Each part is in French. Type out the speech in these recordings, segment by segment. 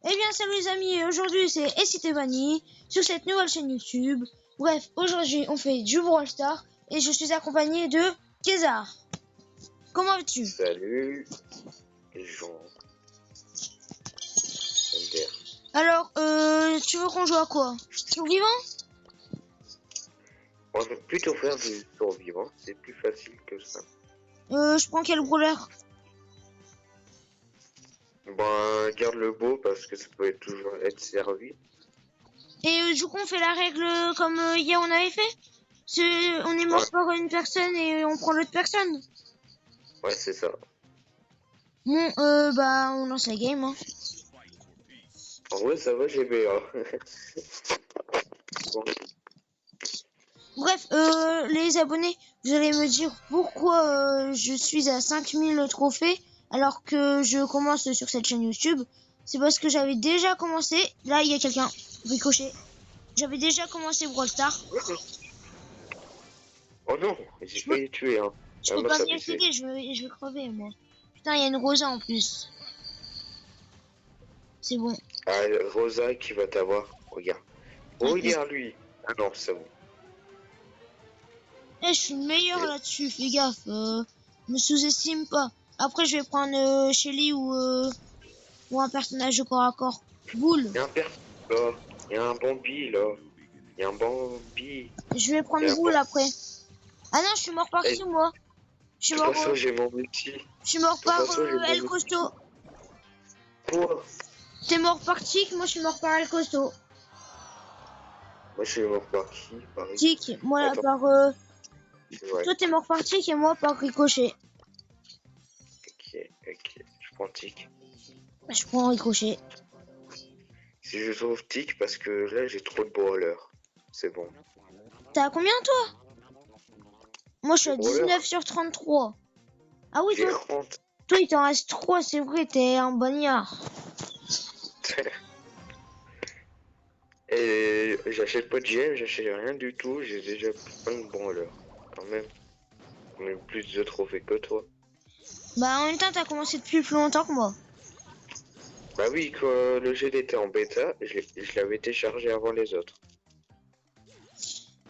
Eh bien salut les amis, aujourd'hui c'est Vanny sur cette nouvelle chaîne YouTube. Bref, aujourd'hui on fait du Brawl Stars et je suis accompagné de Kézar. Comment vas-tu? Salut les gens. MDR. Alors, tu veux qu'on joue à quoi? Survivant? On va plutôt faire du survivant, c'est plus facile que ça. Je prends quel brawler? Ben, garde le beau parce que ça peut toujours être servi. Et du coup on fait la règle comme hier on avait fait? On est mort par une personne et on prend l'autre personne. Ouais, c'est ça. Bon, bah on lance la game hein. En vrai, ça va, j'ai BA. Bon. Bref, les abonnés, vous allez me dire pourquoi je suis à 5000 trophées alors que je commence sur cette chaîne YouTube. C'est parce que j'avais déjà commencé. Là, il y a quelqu'un. Ricochet. J'avais déjà commencé Brawl Stars. Oh non, j'ai failli tuer. Hein. Je peux pas m'y accéder, je vais crever, moi. Putain, il y a une Rosa en plus. C'est bon. Ah, Rosa qui va t'avoir. Regarde. Regarde lui. Ah non, c'est bon. Eh, je suis le meilleur là-dessus, fais gaffe. Me sous-estime pas. Après, je vais prendre Shelly ou un personnage de corps à corps. Boule. Il y a un personnage là. Il y a un Bambi là. Il y a un Bambi. Je vais prendre Boule après. Ah non, je suis mort par qui moi? Je suis mort. De toute façon, j'ai mon multi. Je suis mort par El Costaud. Quoi? T'es mort par Tic, moi je suis mort par El Costaud. Moi je suis mort par qui? Par Tic, moi par. Toi t'es mort par Tic et moi par Ricochet. Ok, je prends Tic. Je prends Ricochet. Si je trouve Tic, parce que là j'ai trop de brawlers. C'est bon. T'as combien toi? Moi je suis à 19 sur 33. Ah oui, toi il t'en reste 3, c'est vrai, t'es un bagnard. Et j'achète pas de gemmes, j'achète rien du tout, j'ai déjà plein de brawlers. Quand même. Même plus de trophées que toi. Bah en même temps t'as commencé depuis plus longtemps que moi. Bah oui, quand le jeu était en bêta, je l'avais téléchargé avant les autres.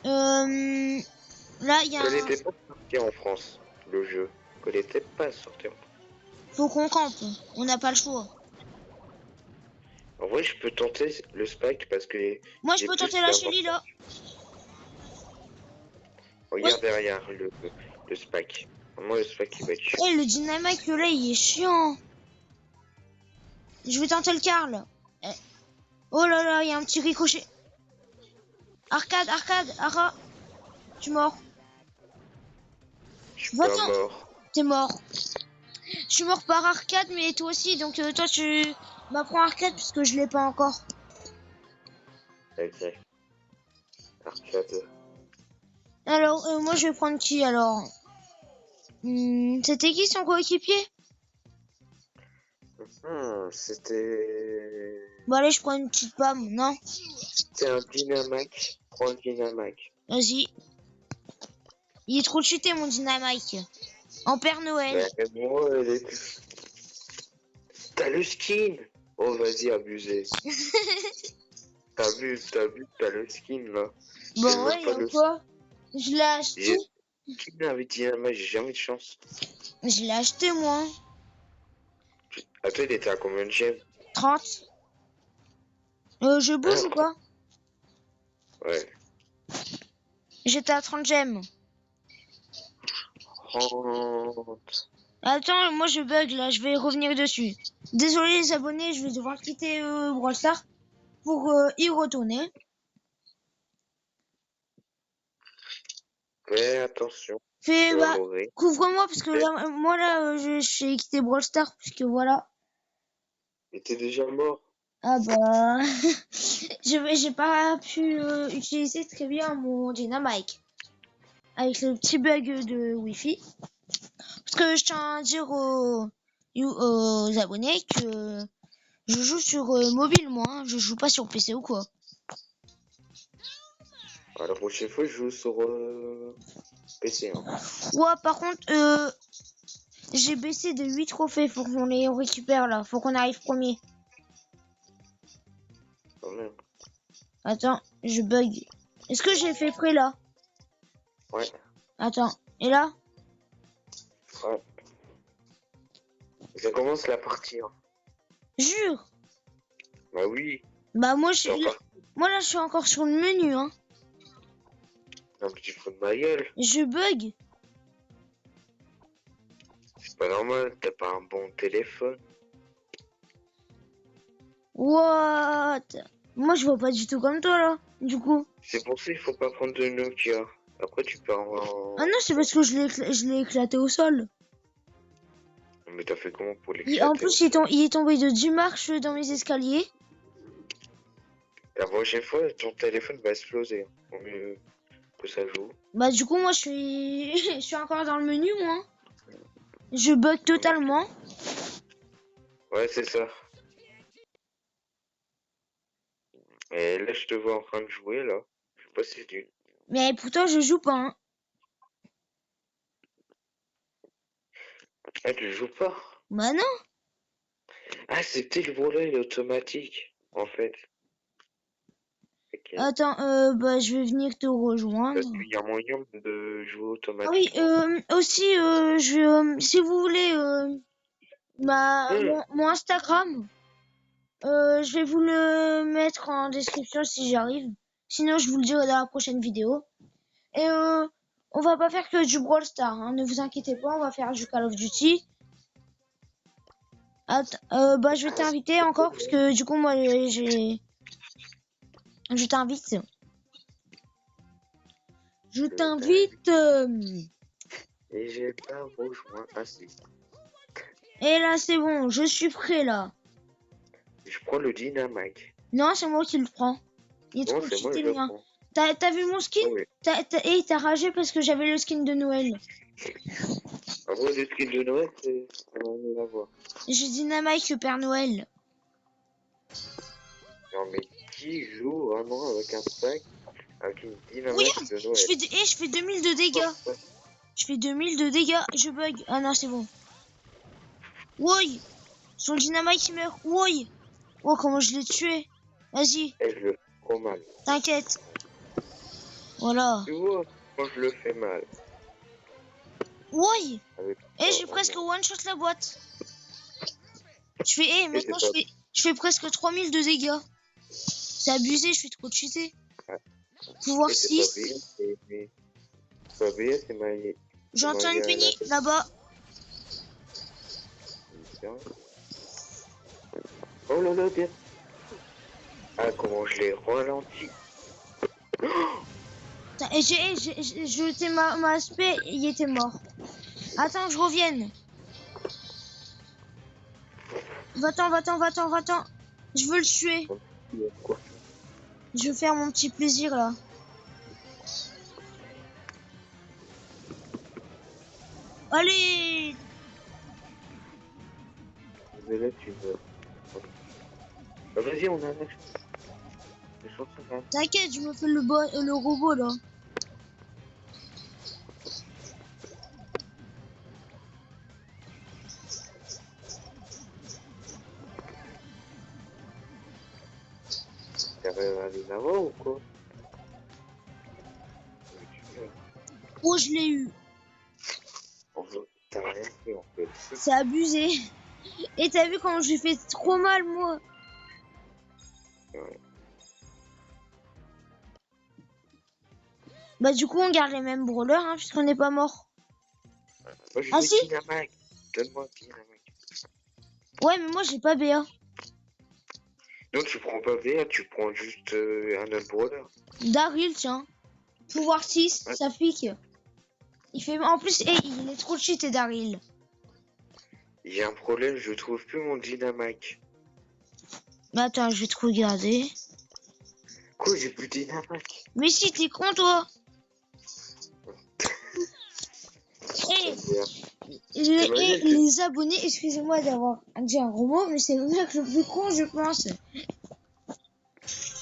Là il y a Quand il n'était pas sorti en France, le jeu. Quand il n'était pas sorti en France. Faut qu'on campe, on n'a pas le choix. En vrai, je peux tenter le spike parce que... Moi, je peux tenter la Shelly, là. Regarde derrière le spike. Moi, le spike, il va être chiant. Eh, le dynamite, là, il est chiant. Je vais tenter le Carl. Eh. Oh là là, il y a un petit ricochet. Arcade, Ara. Je suis mort. Je suis pas mort. T'es mort. Je suis mort par Arcade, mais toi aussi. Donc, toi, tu m'apprends Arcade puisque je l'ai pas encore. Ok. Arcade. Alors, moi, je vais prendre qui, alors? C'était qui son coéquipier? C'était... Bon, allez, je prends une petite pomme, non? C'est un dynamite. Prends le dynamite. Vas-y. Il est trop cheaté, mon dynamite. En Père Noël. Ouais, moi, t'as le skin. Oh, vas-y, abusé. T'abuses, t'as le skin, là. Bon, ouais, et quoi? Je l'ai acheté. Qui m'avait dit dynamite, j'ai jamais de chance. Je l'ai acheté, moi. Ah, toi, il était à combien de gemmes? 30. Je bouge ou pas? Ouais. J'étais à 30 gemmes. 30. Attends, moi je bug là, je vais revenir dessus. Désolé les abonnés, je vais devoir quitter Brawl Stars pour y retourner. Fais attention. Couvre-moi parce que là, moi là, j'ai quitté Brawl Stars puisque voilà. Mais t'es déjà mort. Ah bah, j'ai pas pu utiliser très bien mon dynamite avec le petit bug de Wi-Fi. Parce que je tiens à dire aux abonnés que je joue sur mobile, moi. Hein. Je joue pas sur PC ou quoi. La prochaine fois, je joue sur PC. Hein. Ouais, par contre, j'ai baissé de 8 trophées. Faut qu'on les récupère là. Faut qu'on arrive premier. quand même. Attends, je bug. Est-ce que j'ai fait près là? Ouais, Attends, et là? ouais. Ça commence la partie. Hein. Jure. Bah oui. Bah moi C'est encore... moi là je suis encore sur le menu hein. Non, mais tu te fous de ma gueule. Je bug. C'est pas normal, t'as pas un bon téléphone. What? Moi je vois pas du tout comme toi là. Du coup. C'est pour ça qu'il faut pas prendre de Nokia. Après, tu peux en... Ah non, c'est parce que je l'ai éclaté au sol. Mais t'as fait comment pour En l'éclater plus, au sol? il est tombé de 10 marches dans mes escaliers. La prochaine fois, ton téléphone va exploser. Au mieux que ça joue. Bah du coup, moi je suis je suis encore dans le menu moi. Je bug totalement. Ouais, c'est ça. Et là, je te vois en train de jouer, là. Je sais pas si tu... Mais pourtant je joue pas hein. Ah, tu joues pas? Bah non. Ah, c'était le volet automatique, en fait. Ok. Attends, bah je vais venir te rejoindre. Parce qu'il y a moyen de jouer Ah oui, automatiquement. aussi si vous voulez mon Instagram, je vais vous le mettre en description si j'arrive. Sinon, je vous le dirai dans la prochaine vidéo. Et on va pas faire que du Brawl Stars, hein. Ne vous inquiétez pas, on va faire du Call of Duty. Bah je vais t'inviter encore parce que du coup moi je t'invite. Je t'invite. Et j'ai pas rejoint assez. Et là c'est bon, je suis prêt là. Je prends le dynamite. Non, c'est moi qui le prends. Il est Non, trop c'est moi cheaté je le le mien. prends. T'as vu mon skin? Ah oui. T'as ragé parce que j'avais le skin de Noël. Après, le skin de Noël, c'est... On va voir. J'ai Dynamite le Père Noël. Non, mais qui joue vraiment avec un sac, avec une Regarde, dynamite de Noël? je fais 2000 de dégâts. Je fais 2000 de dégâts, je bug. Ah non, c'est bon. Woy, son Dynamite il meurt. Woy. Oh, comment je l'ai tué. Vas-y, Et je le fais trop mal. t'inquiète. Voilà. Tu vois, moi je le fais mal. Woy. Avec Et j'ai vraiment. presque one shot la boîte. Je fais, maintenant c'est pas... je fais presque 3000 de dégâts. C'est abusé, je suis trop cheaté. Ouais. Pouvoir Et c'est pas 6. bien, c'est pas bien, c'est ma... J'entends une Penny là-bas. Oh là là, bien. Ah, comment je l'ai ralenti. Et j'ai jeté ma aspect, il était mort. Attends, je revienne. Va-t'en. Je veux le tuer. Quoi? Je veux faire mon petit plaisir là. Allez! Mais là, tu veux... Bah, vas-y, on arrête. Je sens que ça va. T'inquiète, je me fais le robot là. T'arrives à les avoir ou quoi? Oh, je l'ai eu. T'as rien fait en fait. C'est abusé. Et t'as vu comment j'ai fait trop mal moi? Ouais. Bah du coup on garde les mêmes brawlers hein, puisqu'on n'est pas mort. Moi je Ah veux si? Dynamite. Donne-moi Dynamite. Ouais mais moi j'ai pas BA. Non, tu prends pas VA, tu prends juste un autre brawler. Daryl tiens. Pouvoir 6, Ouais. ça pique. Il fait en plus il est trop cheaté Daryl. Il y a un problème, je trouve plus mon Dynamite. Mais attends, je vais te regarder. Quoi, j'ai plus Dynamite? Mais si t'es con toi. Eh, les abonnés, excusez-moi d'avoir dit un gros mot, mais c'est le mec le plus con je pense.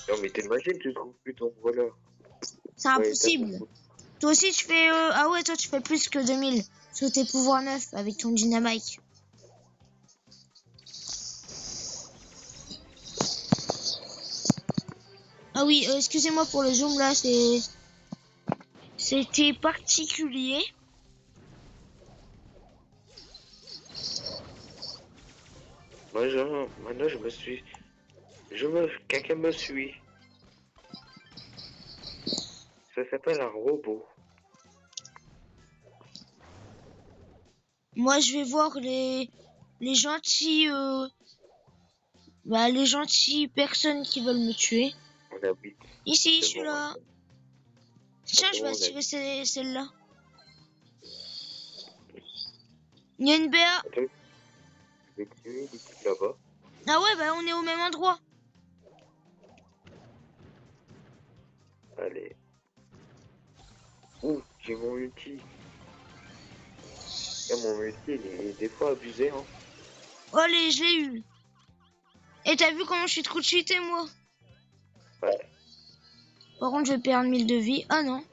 Non mais t'imagines, tu trouves plus ton brawler. C'est impossible. Toi aussi tu fais... Ah ouais, toi tu fais plus que 2000. Sur tes pouvoirs neufs avec ton Dynamite. Ah oui, excusez-moi pour le zoom là, c'était particulier. Maintenant, je me suis... Quelqu'un me suit. Ça s'appelle un robot. Moi, je vais voir les gentils, les gentilles personnes qui veulent me tuer. On a 8. Ici, je C'est suis bon, là. hein. Tiens, C'est je vais bon, on a activer 8. celle-là. Il y a une BA. Attends, je vais tuer l'équipe là-bas. Ah ouais, bah on est au même endroit. Allez. Ouh, j'ai mon ulti. Et mon ulti, il est des fois abusé, hein. Oh, allez, je l'ai eu. Et t'as vu comment je suis trop cheaté, moi? Ouais. Par contre, je vais perdre 1000 de vie. Ah non.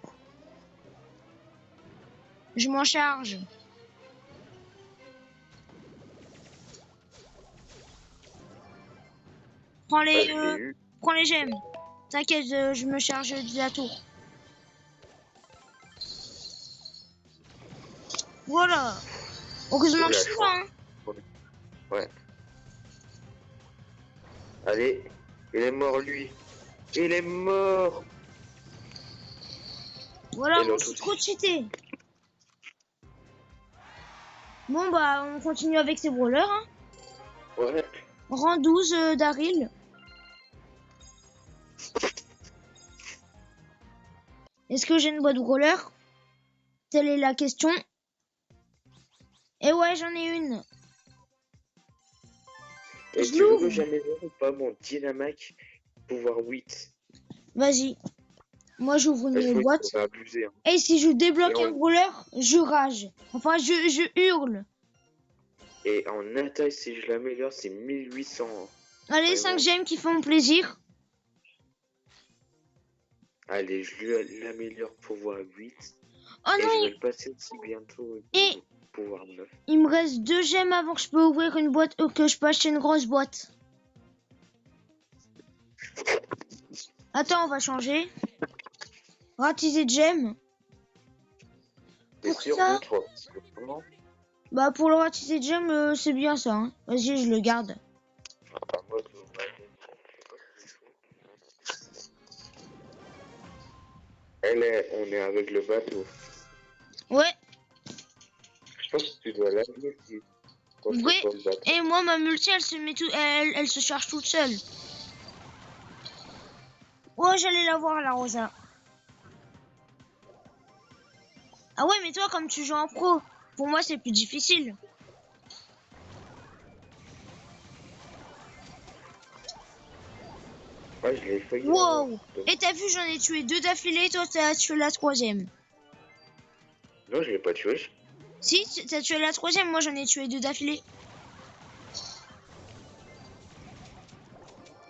Je m'en charge. Prends Ouais, les, je l'ai eu. prends les gemmes. T'inquiète, je me charge de la tour. Voilà. Heureusement Oh, que je la suis là, chance. hein. Ouais. Allez. Il est mort, lui. Il est mort. Voilà, Et moi je l'autre suis trop aussi. cheaté. Bon bah on continue avec ces brawlers, hein. Ouais. Rang 12 Daryl. Est-ce que j'ai une boîte brawler? Telle est la question. Et ouais, j'en ai une. Et Je tu veux que l'ouvre. j'améliore ou pas mon dynamique pouvoir 8? Vas-y. Moi j'ouvre Je une trouve qu'on boîte. va abuser, hein. Et si je Et débloque un en, brawler, je rage. Enfin, je hurle. et en attaque, si je l'améliore, c'est 1800, hein. Allez, 5 Vraiment. gemmes qui font plaisir. Allez, je lui l'améliore pouvoir 8. Oh Et je vais non, le passer aussi bientôt et pouvoir 9. il me reste 2 gemmes avant que je peux ouvrir une boîte, que je peux acheter une grosse boîte. Attends, on va changer. Ratiser de gemmes. T'es Pour sûr ça, de toi? Parce que vraiment, bah pour le ratiser de gemmes, c'est bien ça, hein. Vas-y, je le garde. moi, je vais on est avec le bateau. Ouais, Je pense que tu dois l'amener si quand c'est ouais. sur le bateau. Et moi, ma multi, elle se met elle se charge toute seule. Oh, j'allais la voir, la Rosa. Ah ouais, mais toi, comme tu joues en pro, pour moi, c'est plus difficile. Ouais, je l'ai failli avoir. Wow. Et t'as vu, j'en ai tué 2 d'affilée, toi, t'as tué la 3e. Non, je l'ai pas tué. Si, t'as tué la 3e, moi, j'en ai tué 2 d'affilée.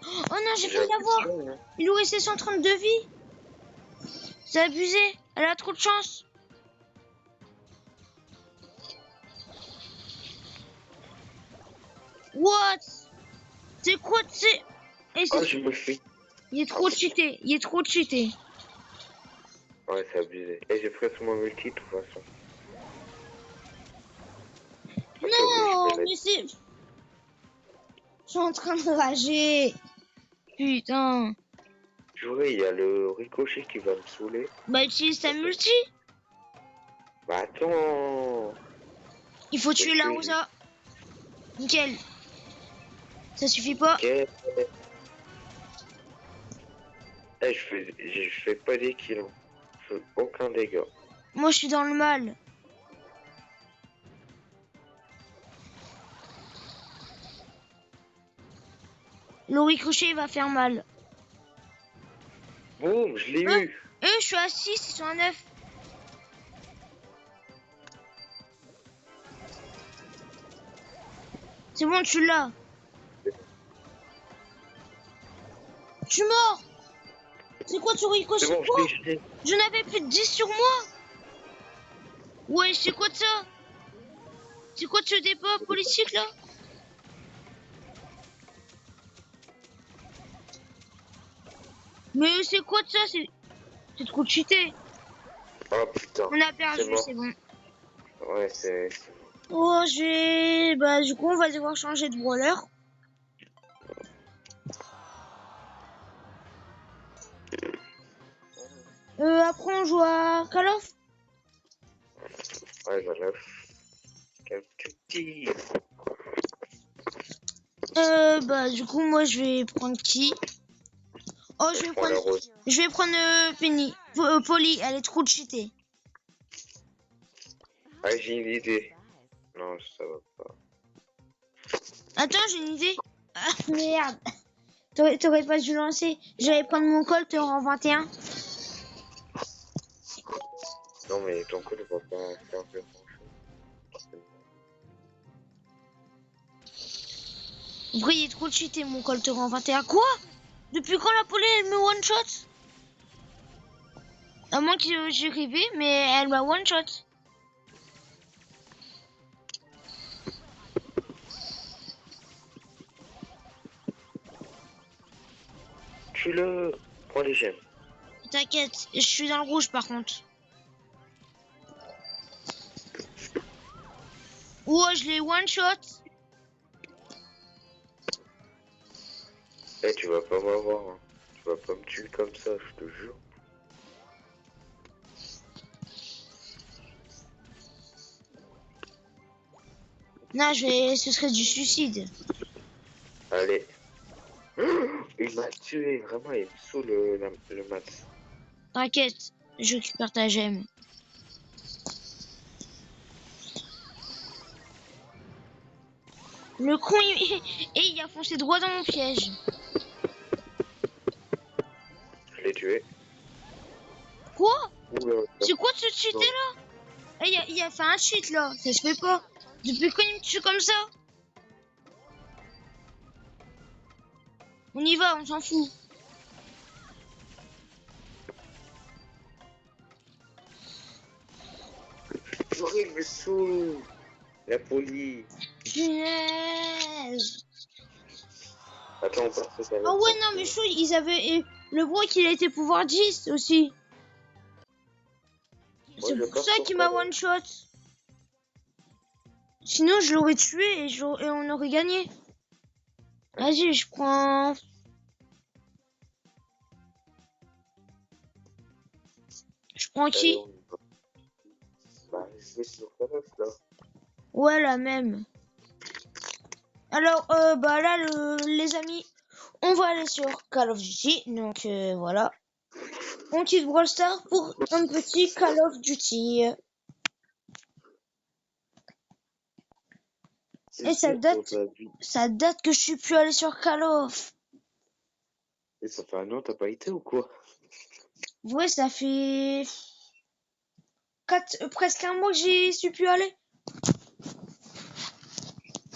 Oh non, j'ai failli l'avoir. Hein. Il lui restait 132 vies. C'est abusé. Elle a trop de chance. What? C'est quoi, c'est... Oh, je me fais. Il est trop cheaté. Il est trop cheaté. Ouais, c'est abusé. Et j'ai presque mon multi de toute façon. Attends, Non, mais c'est... Je suis en train de rager. Putain. Jouer, il y a le ricochet qui va me saouler. Bah, utilise ta multi. Bah attends. Il faut tuer la Rosa. Nickel. Ça suffit pas. Ok. Eh, je fais pas des kills. Je fais aucun dégât. Moi, je suis dans le mal. Le ricochet, il va faire mal. Boum, je l'ai eu. Eux, je suis à 6, ils sont à 9. C'est bon, tu l'as. Je suis mort. C'est quoi ce ricochet? C'est bon, Quoi? je l'ai. Je n'avais plus de 10 sur moi. Ouais, c'est quoi de ça? C'est quoi de ce débat politique là? Mais c'est quoi de ça? C'est trop cheaté. Oh putain. On a C'est perdu, mort. c'est bon. Ouais, c'est... Oh, j'ai... Bah, du coup, on va devoir changer de brawler. Après, on joue à Call of. Ouais, j'en ai... Quel petit... Bah, du coup, moi, je vais prendre qui? Oh, Je prends la rose. je vais prendre Penny. Polly, elle est trop cheatée. Ah, j'ai une idée. Non, ça va pas. Attends, j'ai une idée. Ah, merde. T'aurais pas dû lancer. J'allais prendre mon Colt en 21. Non, mais ton code va pas faire de grand-chose. Vrai, il est trop cheaté, mon Colt en 21. Quoi? Depuis quand la Polly, elle me one-shot? À moins que j'ai rêvé, mais elle m'a one-shot. Tue-le. Prends les gemmes. T'inquiète, je suis dans le rouge par contre. Oh, je l'ai one-shot. Eh, tu vas pas m'avoir. Hein. Tu vas pas me tuer comme ça, je te jure. Non, ce serait du suicide. Allez. Il m'a tué, vraiment, il me saoule le mat. T'inquiète, je récupère ta gemme. Le con, et il a foncé droit dans mon piège. Je l'ai tué. Quoi? Oula. C'est quoi de ce cheaté là? Eh, il a fait un cheat là, ça se fait pas. Depuis quand il me tue comme ça? On y va, on s'en fout. Il me saoule. La police. Punaise. Attends, on passe ça. Ah ouais, non, mais chaud, ils avaient. Le broc, il a été pouvoir 10 aussi. C'est pour ça qu'il m'a one shot. Sinon, je l'aurais tué et on aurait gagné. Vas-y, je prends. Je prends qui? Bah, je vais sur Call of là. Ouais, la même. Alors, bah là, les amis, on va aller sur Call of Duty. Donc, voilà. On quitte Brawl Stars pour un petit Call of Duty. Et ça date que je suis plus allé sur Call of. Et ça fait un an, t'as pas été ou quoi? Ouais, ça fait presque un mois que j'y suis plus allé.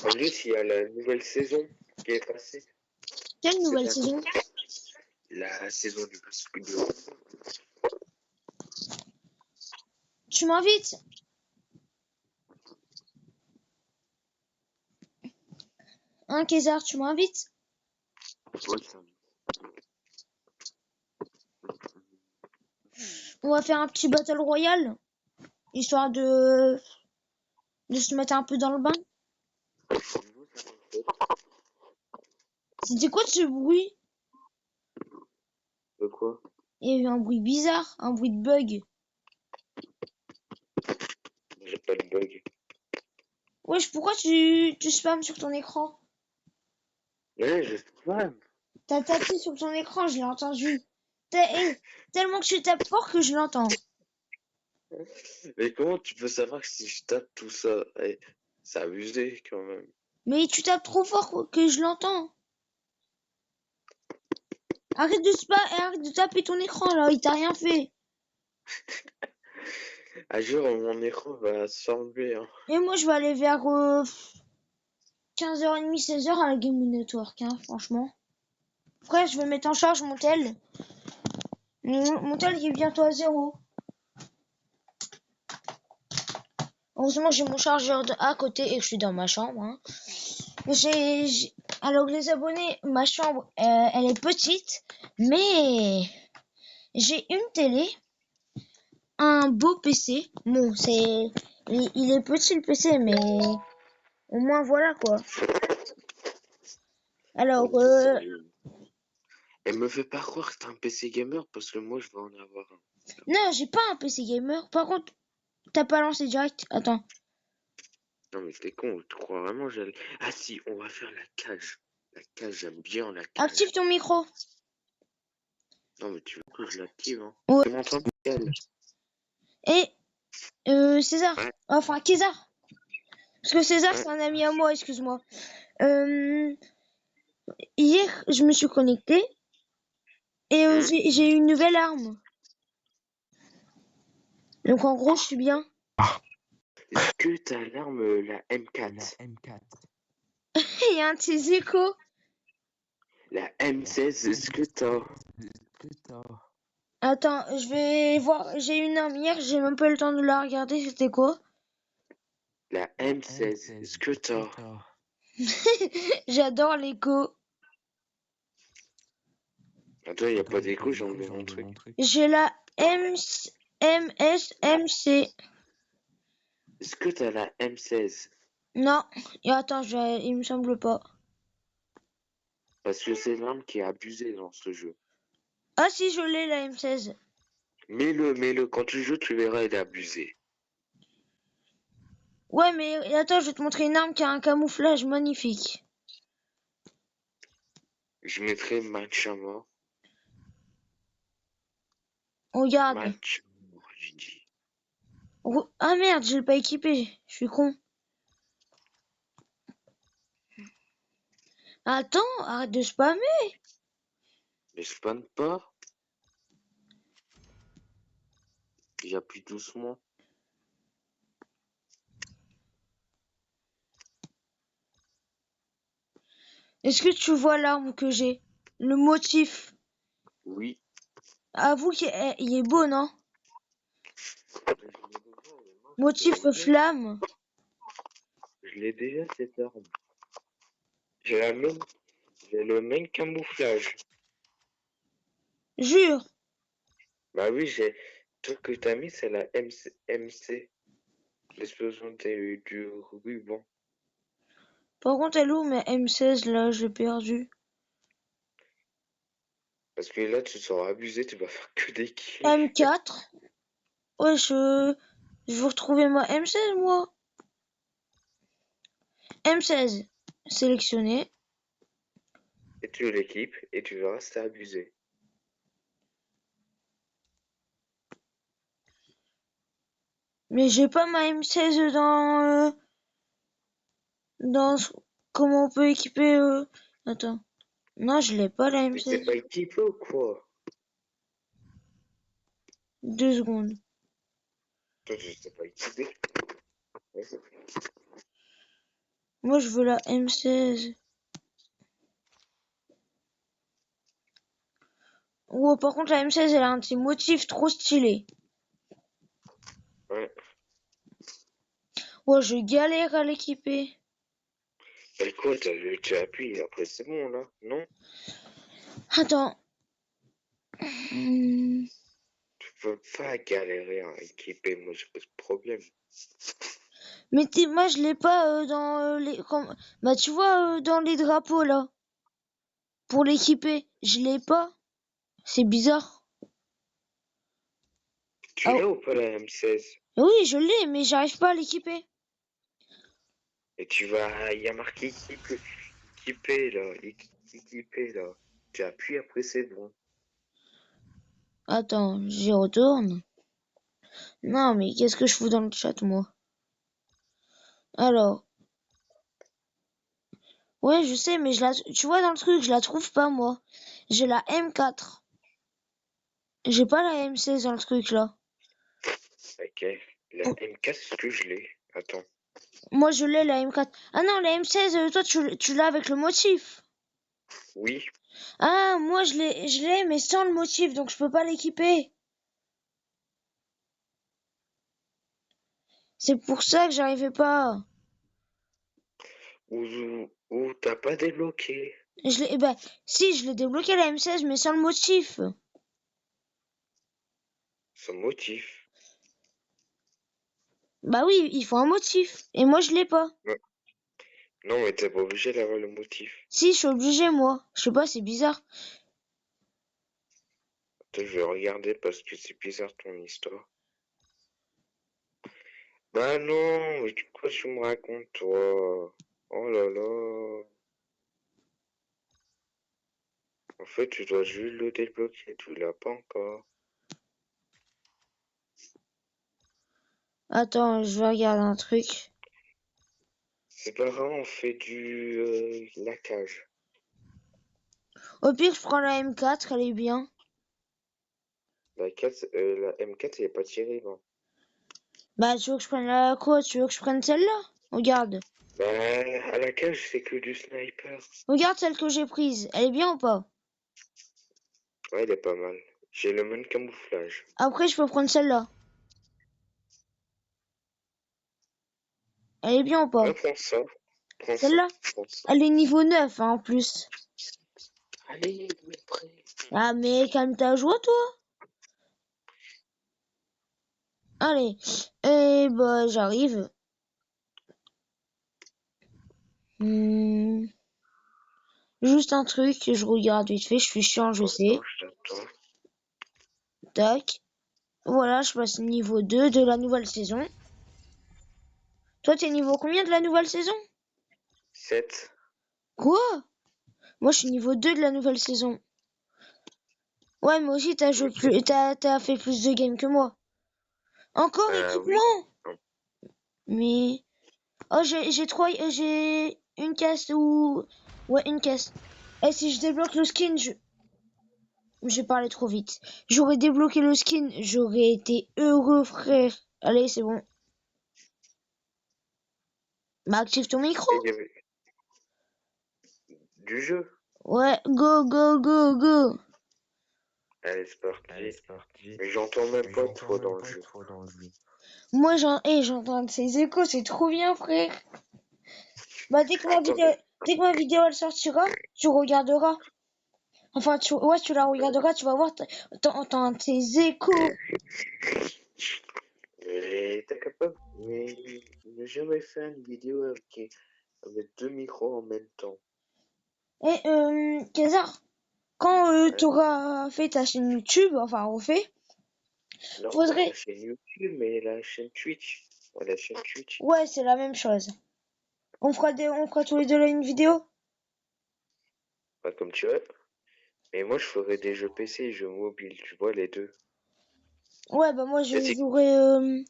En plus, il y a la nouvelle saison qui est passée. Quelle nouvelle saison? La saison du basket. Tu m'invites? Hein, Kézar, tu m'invites? Ouais, ça. On va faire un petit battle royal, histoire de se mettre un peu dans le bain. C'était quoi ce bruit? De quoi? Il y a eu un bruit bizarre, un bruit de bug. J'ai pas de bug. Wesh, pourquoi tu spams sur ton écran? Ouais, je spam. T'as tapé sur ton écran, je l'ai entendu. Tellement que tu tapes fort que je l'entends. Mais comment tu peux savoir que si je tape tout ça? Eh, c'est abusé quand même. Mais tu tapes trop fort que je l'entends. Arrête de taper ton écran là, il t'a rien fait. À jour, mon écran va s'enlever. Hein. Et moi je vais aller vers 15h30, 16h à la Game Network, hein, franchement. Après je vais mettre en charge mon tel. Mon tel il est bientôt à 0. Heureusement j'ai mon chargeur à côté et que je suis dans ma chambre. Hein. Alors les abonnés, ma chambre, elle est petite, mais j'ai une télé, un beau PC. Bon, il est petit le PC, mais au moins voilà quoi. Alors, Oh, sérieux. Elle me fait pas croire que t'as un PC gamer parce que moi je vais en avoir un. non, j'ai pas un PC gamer. Par contre, t'as pas lancé direct. Attends. Non mais t'es con, tu crois vraiment que j'allais... Ah si, on va faire la cage. La cage, j'aime bien la Active cage. ton micro. Non mais tu veux que je l'active, hein? Ouais. Tu m'entends, Michael? Et César. Ouais, Enfin, Kézar. Parce que César, ouais. c'est un ami à moi, excuse-moi. Hier, je me suis connecté et j'ai eu une nouvelle arme. Donc en gros, je suis bien. Est-ce que t'as l'arme, la M4? Il y a un de ces échos. La M16, est-ce que t'as? Attends, je vais voir. J'ai eu une arme hier, j'ai même pas eu le temps de la regarder. C'était quoi? La M16, est-ce que t'as? J'adore l'écho. Attends, y a pas d'écho, j'ai enlevé mon truc. J'ai la MSMC. Est-ce que t'as la M16? Non. Et attends, il me semble pas. Parce que c'est l'arme qui est abusée dans ce jeu. Ah si, je l'ai la M16. Mets-le, quand tu joues, tu verras, il est abusé. Ouais, mais attends, je vais te montrer une arme qui a un camouflage magnifique. Je mettrai match à mort. Regarde. Match à mort, j'ai dit. Ah merde, je l'ai pas équipé. Je suis con. Attends, arrête de spammer. Mais spawn pas. J'appuie doucement. Est-ce que tu vois l'arme que j'ai? Le motif. Oui. Avoue qu'il est beau, non? Motif flamme. Je l'ai déjà cette arme. J'ai la même. J'ai le même camouflage. Jure. Bah oui, j'ai. Toi que t'as mis, c'est la MC. L'explosion du ruban. Par contre, elle est où ma M16 là? Je l'ai perdue. Parce que là, tu seras abusé, tu vas faire que des kills. M4. Ouais, je veux retrouver ma M16 moi. M16. Sélectionné. Et tu l'équipes et tu verras, c'est abusé. Mais j'ai pas ma M16 dans comment on peut équiper. Attends. Non, je l'ai pas la Mais c'est M16. pas équipé ou quoi? 2 secondes. Toi, tu sais pas équipé. Ouais, Moi, je veux la M16. Oh, par contre, la M16, elle a un petit motif trop stylé. ouais. Oh, je galère à l'équiper. Bah quoi, tu appuies, après c'est bon là, non? Attends. Hmm. Tu peux pas galérer à équiper, moi j'ai pas de problème. Mais moi, je l'ai pas dans les... Bah, tu vois, dans les drapeaux, là. Pour l'équiper. Je l'ai pas. C'est bizarre. Tu Ah, l'as ou pas la M16? oui, je l'ai, mais j'arrive pas à l'équiper. Et tu vas, il y a marqué équipé là, équipé là. Tu appuies, après c'est bon. Attends, j'y retourne. Non, mais qu'est-ce que je fous dans le chat, moi? Alors. Ouais, je sais, mais tu vois dans le truc, je la trouve pas, moi. J'ai la M4. J'ai pas la M16 dans le truc, là. Ok, la M4, est-ce que je l'ai? Attends. Moi, je l'ai, la M4. Ah non, la M16, toi, tu l'as avec le motif. Oui, Ah, moi, je l'ai, mais sans le motif, donc je peux pas l'équiper. C'est pour ça que j'arrivais pas. ou Ou t'as pas débloqué. Je l'ai, bah, si, je l'ai débloqué la M16, mais sans le motif. Son motif. Bah oui, il faut un motif. Et moi, je l'ai pas. Ouais. Non, mais t'es pas obligé d'avoir le motif. Si, je suis obligé, moi. Je sais pas, c'est bizarre. Attends, je vais regarder parce que c'est bizarre ton histoire. Bah non, mais quoi tu me racontes, toi? Oh là là. En fait, tu dois juste le débloquer, tu l'as pas encore. Attends, je vais regarder un truc. C'est pas grave, on fait du laquage. Au pire, je prends la M4, elle est bien. La M4, elle est pas terrible. Hein. Bah, tu veux que je prenne la quoi? Tu veux que je prenne celle-là? Regarde. Bah, à la cage, c'est que du sniper. Regarde celle que j'ai prise. Elle est bien ou pas? Ouais, elle est pas mal. J'ai le même camouflage. Après, je peux prendre celle-là. Elle est bien ou pas? Ouais, prends ça. Prends ça. Celle-là? Prends ça. Elle est niveau 9, hein, en plus. Allez, mais prêt. Ah, mais calme ta joie, toi. Allez. Et bah, j'arrive. Hmm. Juste un truc, je regarde vite fait, je suis chiant, je sais. Attends, je t'attends. Tac. Voilà, je passe niveau 2 de la nouvelle saison. Toi, t'es niveau combien de la nouvelle saison? 7. Quoi? Moi, je suis niveau 2 de la nouvelle saison. Ouais, mais aussi, t'as fait plus de games que moi. Encore Oui. équipement? Mais... Oh, j'ai une caisse ou... Ouais, une caisse. Et si je débloque le skin, j'ai parlé trop vite. J'aurais débloqué le skin, j'aurais été heureux, frère. Allez, c'est bon. Bah, active ton micro. Et il y avait du jeu. Ouais, go, go, go, go. Allez, c'est parti. Mais j'entends même pas trop dans le jeu. Moi, j'entends ces échos, c'est trop bien, frère. Bah, Attends, dès que ma vidéo elle sortira, tu regarderas. Enfin, ouais, tu la regarderas, tu vas voir, t'entends tes échos. t'es capable. Mais j'ai jamais fait une vidéo avec deux micros en même temps. Et, Kézar, quand Ouais. t'auras fait ta chaîne YouTube, enfin, refait, Non, pas la faudrait... chaîne YouTube, mais la chaîne Twitch. Ouais, la chaîne Twitch. Ouais, c'est la même chose. On fera tous les deux là une vidéo? Pas comme tu veux. Mais moi, je ferais des jeux PC et jeux mobiles, tu vois, les deux. Ouais, bah moi, je Là, jouerai...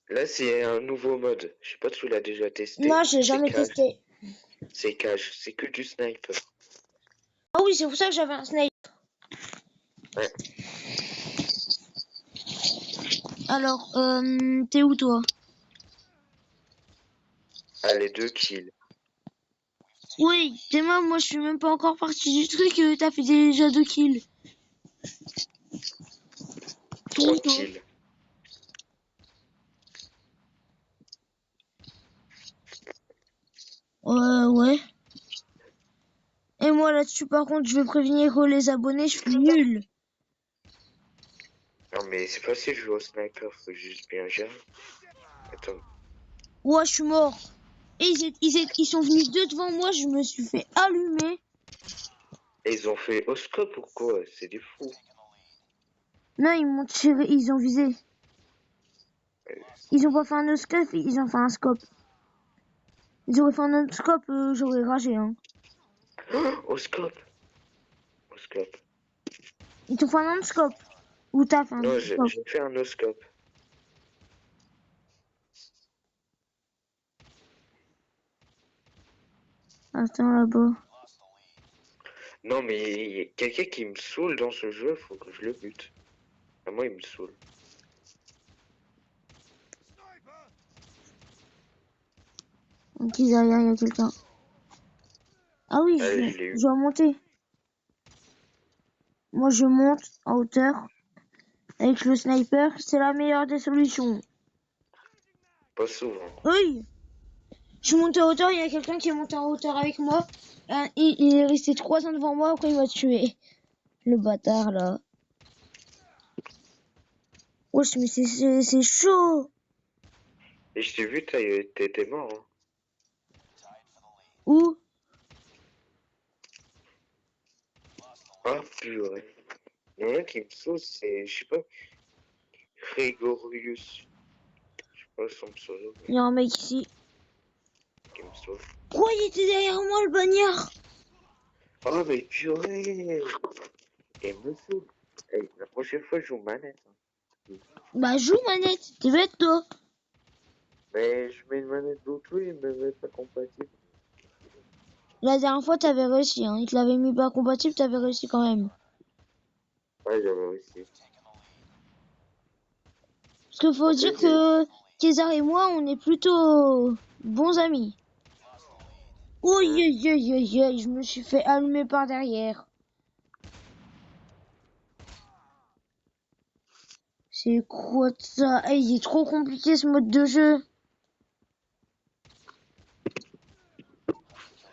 là, c'est un nouveau mode. Je sais pas si tu l'as déjà testé. Non, j'ai C'est jamais cage. testé. C'est cage. C'est que du sniper. Ah oui, c'est pour ça que j'avais un snipe. Ouais. Alors, t'es où, toi? Allez, 2 kills. Oui, Théma, moi je suis même pas encore parti du truc, t'as fait déjà 2 kills. T'es où, 3 toi? kills. Ouais. Et moi là-dessus, par contre, je vais prévenir les abonnés, je suis nul. Non, mais c'est facile de jouer au sniper. Faut juste bien gérer. Attends. Ouais, je suis mort. Et ils sont venus deux devant moi, je me suis fait allumer. Et ils ont fait au scope ou quoi? C'est des fous. Non, ils m'ont tiré, ils ont visé. Ils ont pas fait un no-scope, ils ont fait un scope. Ils auraient fait un no-scope, j'aurais ragé, hein. Au scope. Au scope. Ils t'ont fait un no-scope. Ou t'as fait un Non, j'ai no-scope. fait un no scope. Attends là-bas. Non, mais il y a quelqu'un qui me saoule dans ce jeu, faut que je le bute. Ah, moi, il me saoule. Ok, derrière, il y a quelqu'un. Ah oui, Allez, je l'ai je eu. dois monter. Moi, je monte en hauteur. Avec le sniper, c'est la meilleure des solutions. Pas souvent. Oui. Je suis monté en hauteur, il y a quelqu'un qui est monté en hauteur avec moi. Il est resté 3 ans devant moi, après il m'a tué. Le bâtard, là. Wesh, mais c'est chaud. Et je t'ai vu, t'étais mort. Hein. Où? Ah, purée. Il y en a un qui me sauce, c'est, je sais pas, Grégorius. Je sais pas son pseudo, Il y a un mec ici. qui me sauce. Pourquoi il était derrière moi, le bagnard? Oh, mais purée! Et me saoule. Hey, la prochaine fois, je joue manette. Hein. Bah, joue, manette. T'es bête, toi. Mais je mets une manette Bluetooth, il me met pas compatible. La dernière fois, t'avais réussi, hein. Il te l'avait mis pas compatible, t'avais réussi quand même. Ouais, j'avais réussi. Parce qu'il faut Après, dire que Kézar et moi, on est plutôt bons amis. Oui, je me suis fait allumer par derrière. C'est quoi ça? Hey, il est trop compliqué ce mode de jeu.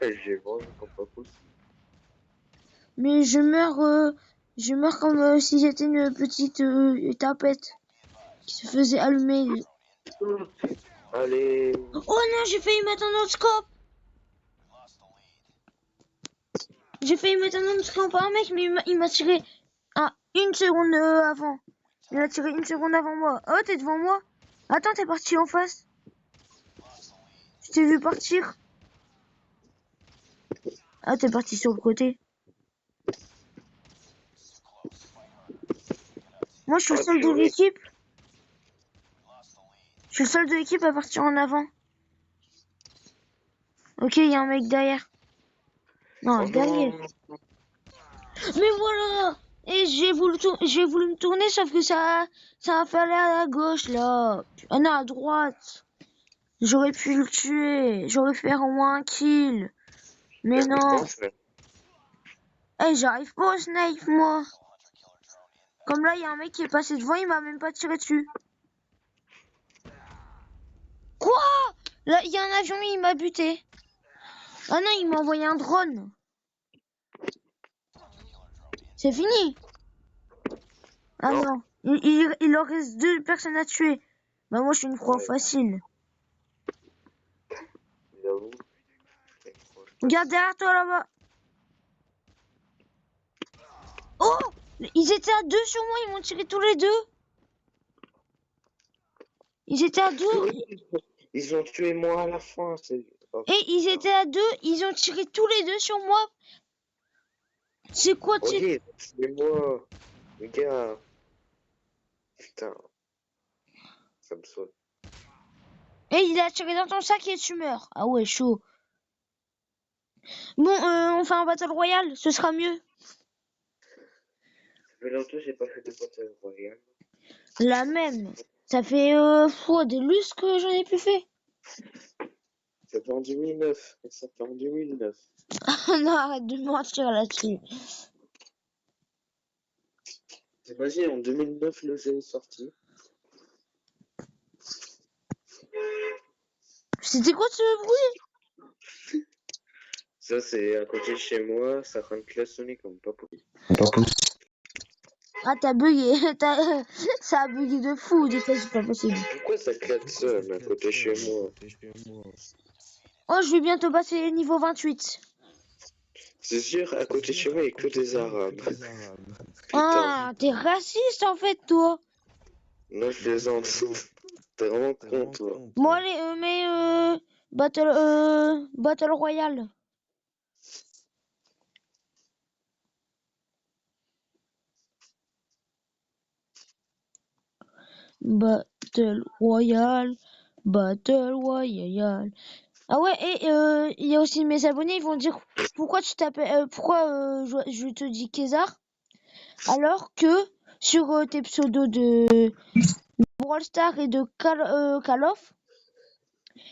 j'ai vendu comme pas possible. Mais je meurs comme si j'étais une petite tapette qui se faisait allumer. Allez. Oh non, j'ai failli mettre un autre scope. J'ai failli mettre un autre scope par un mec, mais il m'a tiré une seconde avant. Il a tiré une seconde avant moi. Oh, t'es devant moi? Attends, t'es parti en face. Je t'ai vu partir. Ah, t'es parti sur le côté. Moi, je suis le seul de l'équipe. Je suis le seul de l'équipe à partir en avant. Ok, il y a un mec derrière. Non, Oh derrière. non. Mais voilà! Et j'ai voulu me tourner, sauf que ça a fait aller à la gauche, là. Ah non, à droite. J'aurais pu le tuer. J'aurais fait au moins un kill. Mais non. Eh, j'arrive pas au snipe, moi. Comme là, il y a un mec qui est passé devant, il m'a même pas tiré dessus. Quoi? Là, il y a un avion, il m'a buté. Ah non, il m'a envoyé un drone. C'est fini. Ah non. Il en reste 2 personnes à tuer. Bah moi, je suis une proie facile. J'avoue. Regarde derrière toi, là-bas. Oh! Ils étaient à 2 sur moi, ils m'ont tiré tous les deux. Ils étaient à 2. Ils ont tué moi à la fin. Et ils étaient à 2, ils ont tiré tous les deux sur moi. C'est quoi, tu sais? Ok, c'est moi. Regarde. Putain. Ça me saute. Et il a tiré dans ton sac et tu meurs. Ah ouais, chaud. Bon, on fait un battle royale, ce sera mieux. Ça fait longtemps que j'ai pas fait de battle royale. La même. Ça fait des lustres que j'en ai plus fait. Ça fait en 2009. Ça fait en 2009. Non, arrête de mentir là-dessus. Vas-y, en 2009, le jeu est sorti. C'était quoi ce bruit? Ça, c'est à côté de chez moi. Ça rend klaxonner comme pas possible. Ah, t'as bugué. Ça a bugué de fou. C'est pas possible. Pourquoi ça klaxonne à côté de chez moi? Oh, je vais bientôt passer niveau 28. C'est sûr, à côté de chez moi, il n'y a que des Arabes. Putain. Ah, t'es raciste en fait, toi. Non, je plaisante. T'es vraiment con, toi. Bon, allez, Battle Royale. Battle Royale. Battle Royale. Ah ouais, et il y a aussi mes abonnés, ils vont dire pourquoi tu t'appelles, pourquoi je te dis Kézar, alors que sur tes pseudos de Brawl Stars et de Call of,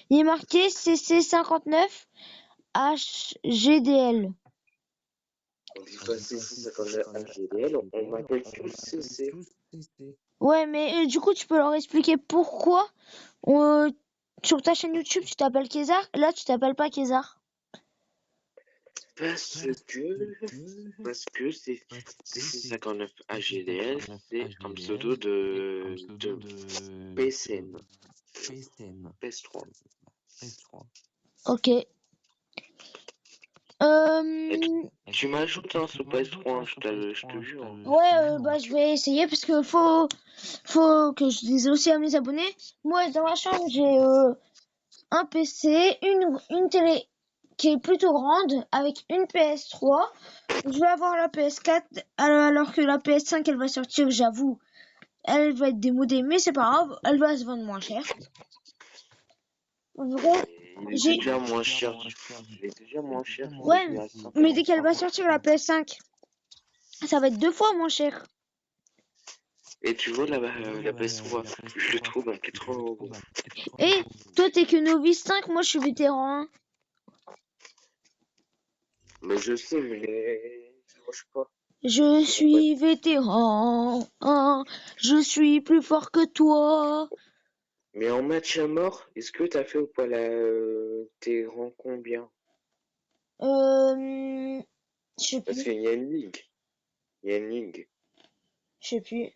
il est marqué CC59 HGDL. On dit pas CC, ça comme le HGDL, on m'appelle tous CC. Ouais, mais du coup, tu peux leur expliquer pourquoi Sur ta chaîne YouTube, tu t'appelles Kézar. Là, tu t'appelles pas Kézar. Parce que c'est DC59 AGDL, c'est un pseudo de PSN. PS3. Ok. Et tu m'ajoutes hein, sur PS3, je te jure. Ouais, bah je vais essayer parce que faut que je dise aussi à mes abonnés. Moi, dans ma chambre, j'ai un PC, une télé qui est plutôt grande avec une PS3. Je vais avoir la PS4 alors que la PS5 elle va sortir, j'avoue. Elle va être démodée, mais c'est pas grave, elle va se vendre moins cher. En vrai, Il est j'ai. déjà moins cher. Il est déjà moins cher. Ouais, mais dès qu'elle va sortir la PS5, ça va être 2 fois moins cher. Et tu vois la PS3, je le trouve à 80 €. Et toi, t'es que novice 5, moi je suis vétéran 1. Mais je sais, mais je mange pas. Je suis vétéran 1, je suis plus fort que toi. Mais en match à mort, est-ce que t'as fait ou pas t'es rang combien? Je sais Parce plus, qu'il y a une ligue. Il y a une ligue. je sais plus.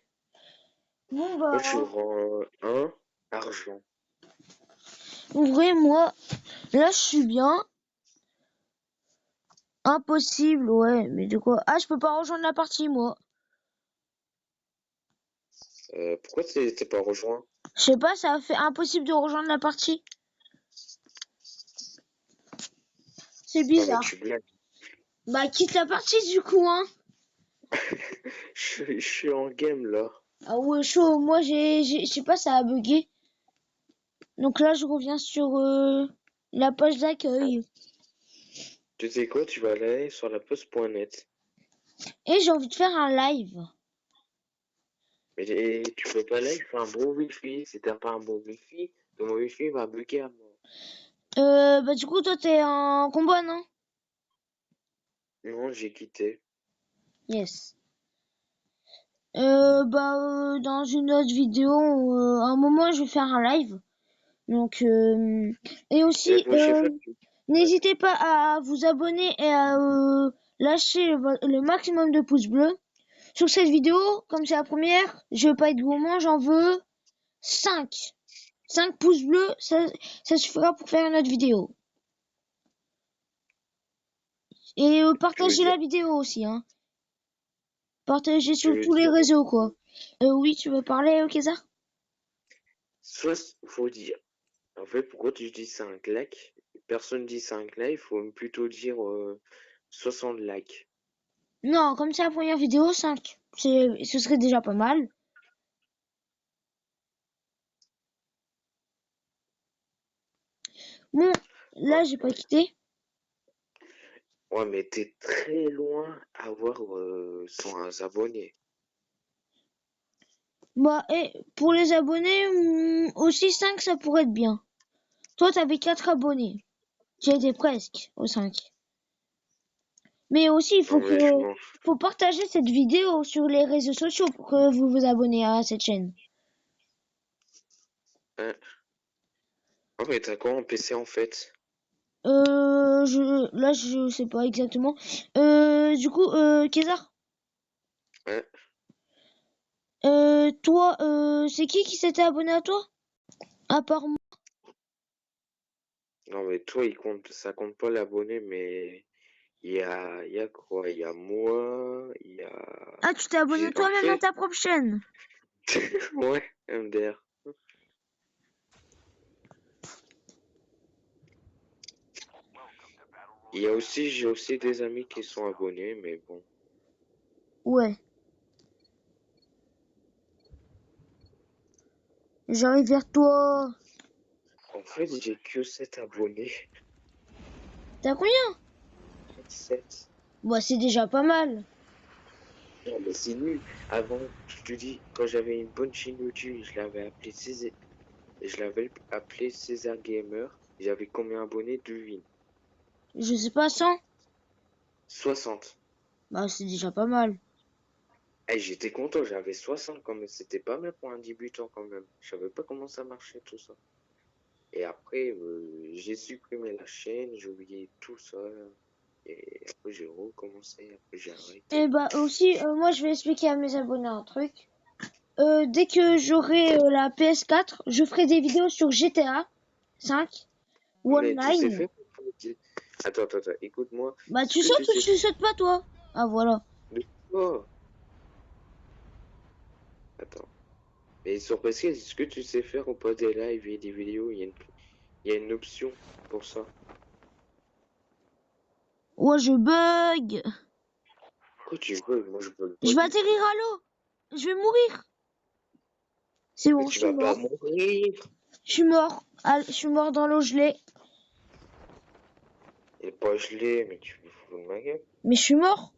Bon Moi, je bah, suis rang 1, argent. en vrai, moi, là je suis bien. Impossible, ouais, mais de quoi? Ah, je peux pas rejoindre la partie, moi. Pourquoi t'es pas rejoint? Je sais pas, ça a fait impossible de rejoindre la partie. C'est Non, mais bizarre. tu blagues. Bah, quitte la partie du coup, hein. Je suis en game là. Ah ouais, chaud. Moi, je sais pas, ça a bugué. Donc là, je reviens sur la page d'accueil. Tu sais quoi, tu vas aller sur la poste.net. Et j'ai envie de faire un live. Mais tu peux pas là, il faut un bon wifi. Si t'as pas un bon wifi, ton wifi va bugger à mort. Bah du coup, toi, t'es en combat, non? Non, j'ai quitté. Yes. Dans une autre vidéo, à un moment, je vais faire un live. Donc, et Mais aussi, bon, je sais pas. Ouais. n'hésitez pas à vous abonner et à lâcher le maximum de pouces bleus sur cette vidéo. Comme c'est la première, je vais pas être gourmand, j'en veux 5. 5 pouces bleus, ça suffira pour faire une autre vidéo. Et Tu veux partagez dire, la vidéo aussi, hein. Partagez tu sur veux tous les dire, réseaux, quoi. Oui, tu veux parler, Kézar? soit, faut dire. En fait, pourquoi tu dis 5 likes? Personne dit 5 likes, il faut plutôt dire 60 likes. Non, comme c'est la première vidéo, 5. Ce serait déjà pas mal. Bon, là, Ouais, j'ai pas ouais. quitté. Ouais, mais t'es très loin à avoir 100 abonnés. Bah, et pour les abonnés, aussi 5, ça pourrait être bien. Toi, t'avais 4 abonnés. J'étais presque aux 5. Mais aussi, il Non, mais je m'en... faut partager cette vidéo sur les réseaux sociaux pour que vous vous abonnez à cette chaîne. Hein. Oh, mais t'as quoi en PC en fait? Là, je sais pas exactement. Du coup, Kézar, Hein. toi, c'est qui s'était abonné à toi? À part moi. Non, mais toi, ça compte pas l'abonné, mais il y a quoi? Il y a moi, il y a... Ah, tu t'es abonné En toi-même à fait, ta propre chaîne. ouais, MDR. J'ai aussi des amis qui sont abonnés, mais bon. Ouais. J'arrive vers toi. En fait, j'ai que 7 abonnés. T'as combien? 7. Bah, c'est déjà pas mal. Non, mais c'est nul. Avant, je te dis, quand j'avais une bonne chaîne YouTube, je l'avais appelé César Gamer. J'avais combien d'abonnés? Devine. Je sais pas, 100. 60. Bah, c'est déjà pas mal. Eh, j'étais content, j'avais 60 quand même. C'était pas mal pour un débutant quand même. Je savais pas comment ça marchait tout ça. Et après, j'ai supprimé la chaîne, j'ai oublié tout ça. Et après, j'ai recommencé, après, j'ai Et arrêté. bah aussi, moi je vais expliquer à mes abonnés un truc. Dès que j'aurai la PS4, je ferai des vidéos sur GTA 5 ou Mais tu sais online. faire? Attends, écoute-moi. Bah Est-ce tu que sautes tu ou sais tu sautes pas toi? Ah voilà. de quoi? Attends. Mais sur PC, est-ce que tu sais faire ou pas des lives et des vidéos? Il y a une option pour ça. Ouais, je bug. Pourquoi tu veux? Moi, je veux Je pas vais du tout. atterrir à l'eau. Je vais mourir. C'est Mais bon, je tu suis vas pas mort. mourir. Je suis mort. Ah, je suis mort dans l'eau gelée. Et pas gelé, mais tu me fous de ma gueule. Mais je suis mort.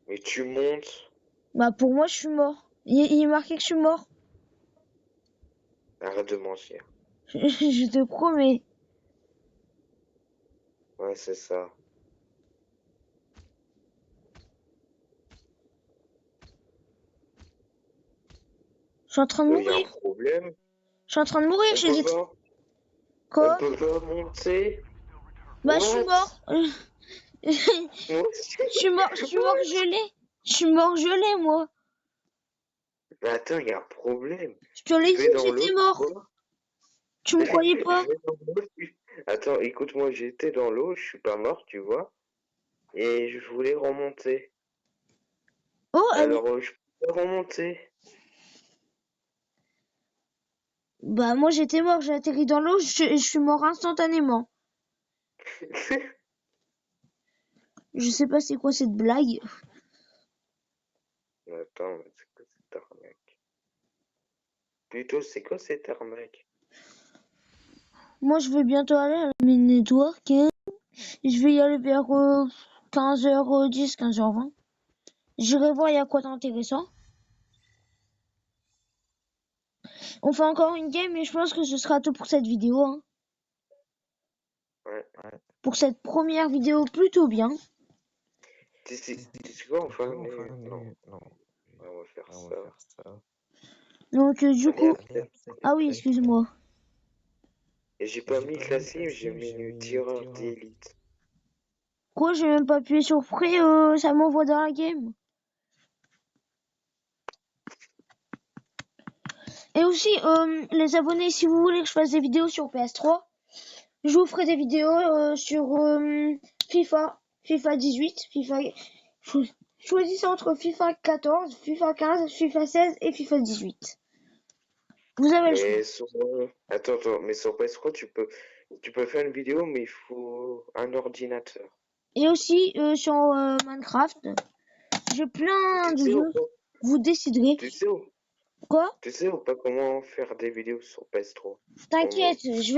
Mais tu montes. Bah pour moi, je suis mort. Il est marqué que je suis mort. Arrête de mentir. Je te promets. Ouais, c'est ça. Je suis en train de Il y a un mourir. problème. Je suis en train de mourir. On J'ai peut des... pas. On Quoi? peut pas monter. Bah je suis What? mort. Je What? suis mort. Je suis mort gelé. Je suis mort gelé, moi. Mais attends, il y a un problème. Je te l'ai Je dit vais que dans l'eau, j'étais tu mort. vois. Tu me croyais Je pas? vais dans l'eau. Attends, écoute-moi, j'étais dans l'eau, je suis pas mort, tu vois. Et je voulais remonter. Oh, elle est... Alors, je peux pas remonter. Bah moi j'étais mort. J'ai atterri dans l'eau. Je suis mort instantanément. Je sais pas c'est quoi cette blague. Attends, mais c'est quoi cette arnaque? Plutôt, c'est quoi cette arnaque? Moi je vais bientôt aller à la mine network. Je vais y aller vers 15h10, 15h20. J'irai voir il y a quoi d'intéressant. On fait encore une game et je pense que ce sera tout pour cette vidéo. Hein. Ouais. Pour cette première vidéo plutôt bien. Tu sais quoi, enfin, non, on va faire ça. Donc du Allez, coup... accepte. Ah oui, excuse-moi. Et j'ai pas mis classé, j'ai mis tireur d'élite. Quoi, j'ai même pas appuyé sur prêt, ça m'envoie dans la game. Et aussi, les abonnés, si vous voulez que je fasse des vidéos sur PS3, je vous ferai des vidéos sur FIFA 18, choisissez entre FIFA 14, FIFA 15, FIFA 16 et FIFA 18. Vous avez le choix. Mais sur... attends, mais sur PS3, tu peux faire une vidéo, mais il faut un ordinateur. Et aussi sur Minecraft, j'ai plein Tu de sais ou jeux. pas? Vous déciderez. Tu sais ou, Quoi? tu sais ou pas comment faire des vidéos sur PS3? Au moins. T'inquiète, je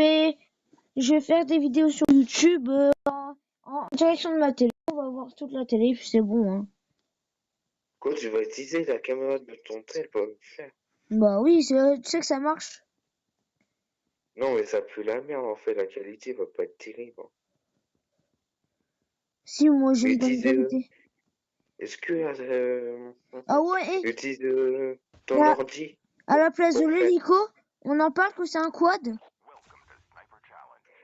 vais faire des vidéos sur YouTube en direction de ma télé. On va voir toute la télé, puis c'est bon. Hein. Quoi, tu vas utiliser la caméra de ton tel pour le faire? Bah oui, tu sais que ça marche. Non, mais ça pue la merde, en fait, la qualité va pas être terrible. Hein. Si, moi j'ai une bonne Utilise, qualité. est-ce que, Ah ouais, utilise ton là, ordi à la place de pour faire. l'hélico, on en parle que c'est un quad.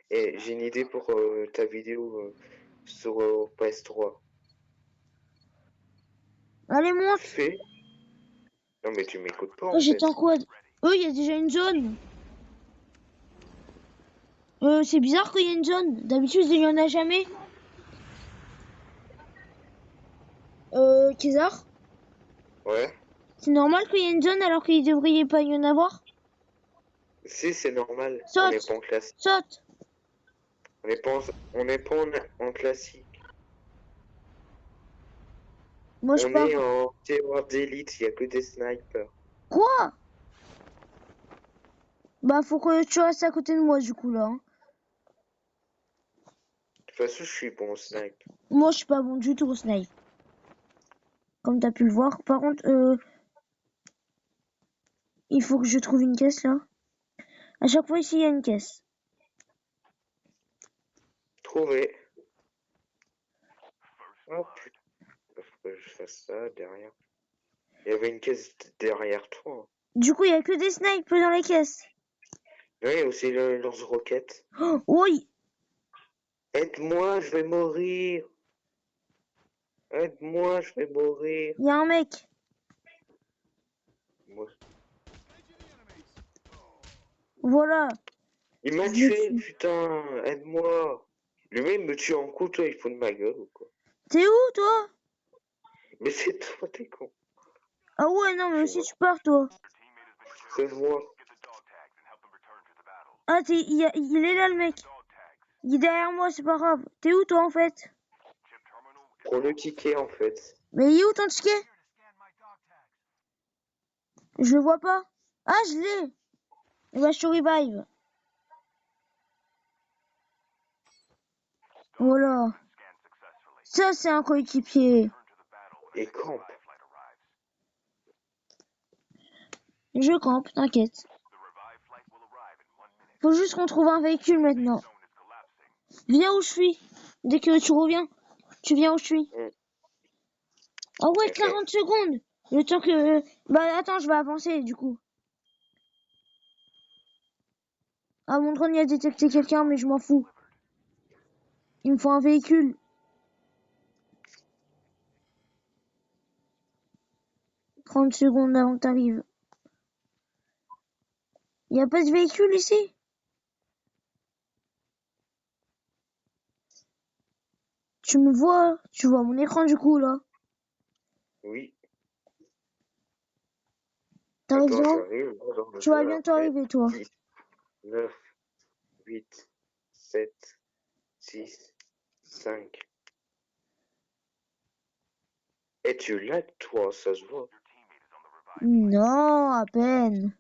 Et j'ai une idée pour ta vidéo sur PS3. Allez, monte. Fais. Non, mais tu m'écoutes pas Oh, en j'étais en fait. quad. Il y a déjà une zone. C'est bizarre qu'il y ait une zone. D'habitude, il y en a jamais. Kézar, Ouais. c'est normal qu'il y ait une zone alors qu'il devrait pas y en avoir. Si, c'est normal. On n'est Saute, pas en classe. saute. On n'est pas en classique. Moi, je On pars. est en tireur d'élite, il n'y a que des snipers. Quoi? Bah, faut que tu restes à côté de moi, du coup, là. Hein. De toute façon, je suis bon au snipe. Moi, je suis pas bon du tout au snipe. Comme t'as pu le voir. Par contre, il faut que je trouve une caisse, là. À chaque fois, ici, il y a une caisse. Trouvé. Oh putain, il faut que je fasse ça derrière. Il y avait une caisse derrière toi. Du coup, il y a que des snipes dans les caisses. Oui, aussi le lance-roquette. Oh, oui, Aide-moi, je vais mourir. Aide-moi, je vais mourir. il y a un mec. Moi. Voilà, Il m'a je le tué, tue. putain. Aide-moi. Le mec me tue en couteau, il fout de ma gueule ou quoi? T'es où, toi? Mais c'est toi, t'es con. Ah ouais, non, mais Je aussi vois. tu pars, toi. C'est moi. Ah, il est là, le mec. Il est derrière moi, c'est pas grave. T'es où, toi, en fait? Pour le ticket, en fait. Mais il est où, ton ticket? Je le vois pas. Ah, je l'ai. Bah, je te revive. Voilà. Ça, c'est un coéquipier. Et campe. Je campe, t'inquiète. Faut juste qu'on trouve un véhicule maintenant. Viens où je suis. Dès que tu reviens, tu viens où je suis. Ah ouais, Ok. 40 secondes. Le temps que... Bah attends, je vais avancer du coup. Ah, mon drone il a détecté quelqu'un, mais je m'en fous. Il me faut un véhicule. 30 secondes avant que t'arrives. Y a pas de véhicule ici? Tu me vois? Tu vois mon écran du coup là? Oui. T'arrives Attends, là? j'arrive moi, dans le Tu vas jeu bientôt après. arriver toi. 10, 9, 8, 7, 6, 5. Et tu lag, toi, ça se voit. Non, à peine.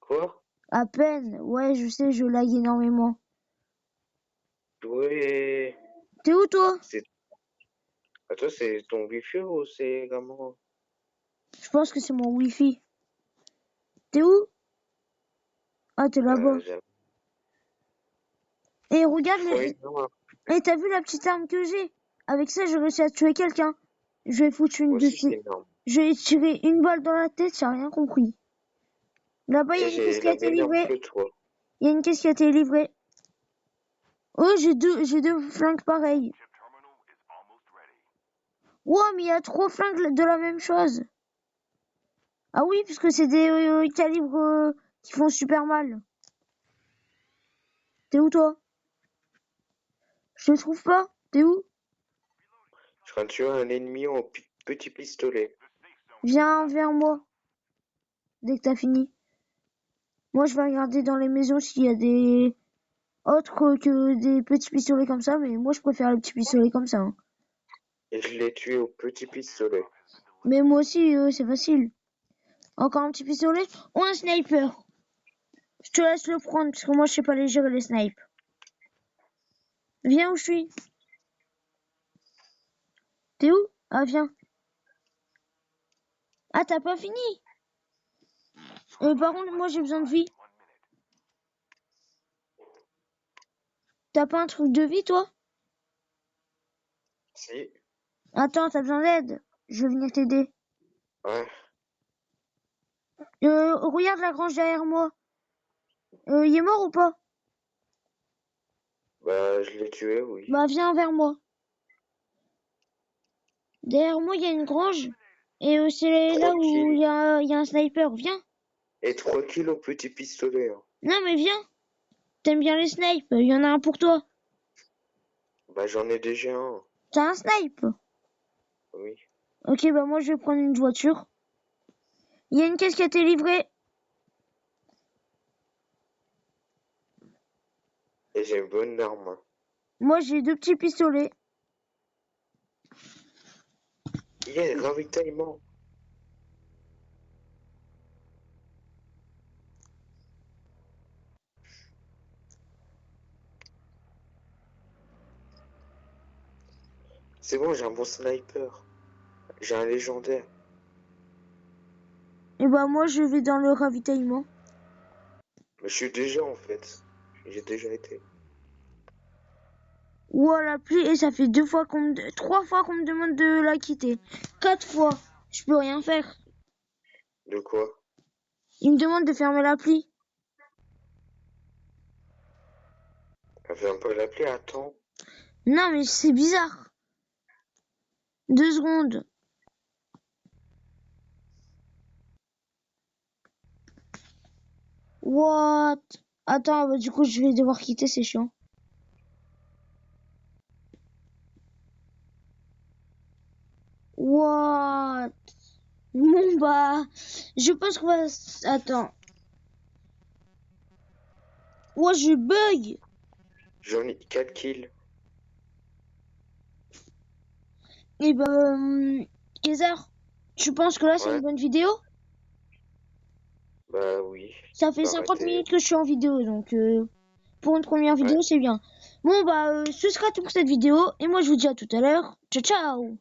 Quoi? À peine. Ouais, je sais, je lag énormément. Ouais. T'es où toi? C'est... Attends, c'est ton wifi ou c'est comment? Je pense que c'est mon wifi. T'es où? Ah, t'es là-bas. J'aime. Et regarde Oui, les... non, Et t'as vu la petite arme que j'ai? Avec ça, j'ai réussi à tuer quelqu'un. Je vais foutre une moi de aussi ces... c'est énorme. Je vais tirer une balle dans la tête, j'ai rien compris. Là-bas, il y a Et une caisse j'ai qui a la été même arme livrée. que toi. Il y a une caisse qui a été livrée. Oh, j'ai deux flingues pareilles. Wow, mais il y a 3 flingues de la même chose. Ah oui, puisque c'est des calibres qui font super mal. T'es où toi? Je te trouve pas. T'es où? Je suis en train de tuer un ennemi au petit pistolet. Viens vers moi dès que t'as fini. Moi, je vais regarder dans les maisons s'il y a des autres que des petits pistolets comme ça, mais moi, je préfère les petits pistolets comme ça, hein. Et je l'ai tué au petit pistolet. Mais moi aussi, c'est facile. Encore un petit pistolet ou un sniper. Je te laisse le prendre parce que moi, je sais pas les gérer les snipes. Viens où je suis. T'es où? Ah, viens. Ah, t'as pas fini? Par contre, moi, j'ai besoin de vie. T'as pas un truc de vie, toi? Si. Attends, t'as besoin d'aide? Je vais venir t'aider. Ouais. Regarde la grange derrière moi. Il est mort ou pas? Bah, je l'ai tué, oui. Bah, viens vers moi. Derrière moi, il y a une grange. Et c'est là où Tranquille. il y a un sniper. Viens. Et 3 kills au petit pistolet. Hein. Non, mais viens. T'aimes bien les snipes. Il y en a un pour toi. Bah, j'en ai déjà un. T'as un snipe? Oui. Ok, bah moi, je vais prendre une voiture. Il y a une caisse qui a été livrée. Et j'ai une bonne arme. Moi, j'ai 2 petits pistolets. Yeah, ravitaillement. C'est bon, j'ai un bon sniper. J'ai un légendaire. Et bah moi, je vais dans le ravitaillement. Mais je suis déjà en fait. J'ai déjà été. Ouah, la pluie. Et ça fait 3 fois qu'on me demande de la quitter. 4 fois. Je peux rien faire. De quoi? Il me demande de fermer l'appli. Viens pas l'appeler, attends. Non, mais c'est bizarre. 2 secondes. What? Attends, bah, du coup, je vais devoir quitter, c'est chiant. What? Bon, bah, je pense qu'on va... Attends. Ouais, je bug. J'en ai 4 kills. Et ben, Kézar, tu penses que là, c'est une Ouais, bonne vidéo? bah oui. Ça fait Faut 50 arrêter. minutes que je suis en vidéo, donc pour une première vidéo, Ouais. c'est bien. Bon, bah, ce sera tout pour cette vidéo. Et moi, je vous dis à tout à l'heure. Ciao, ciao!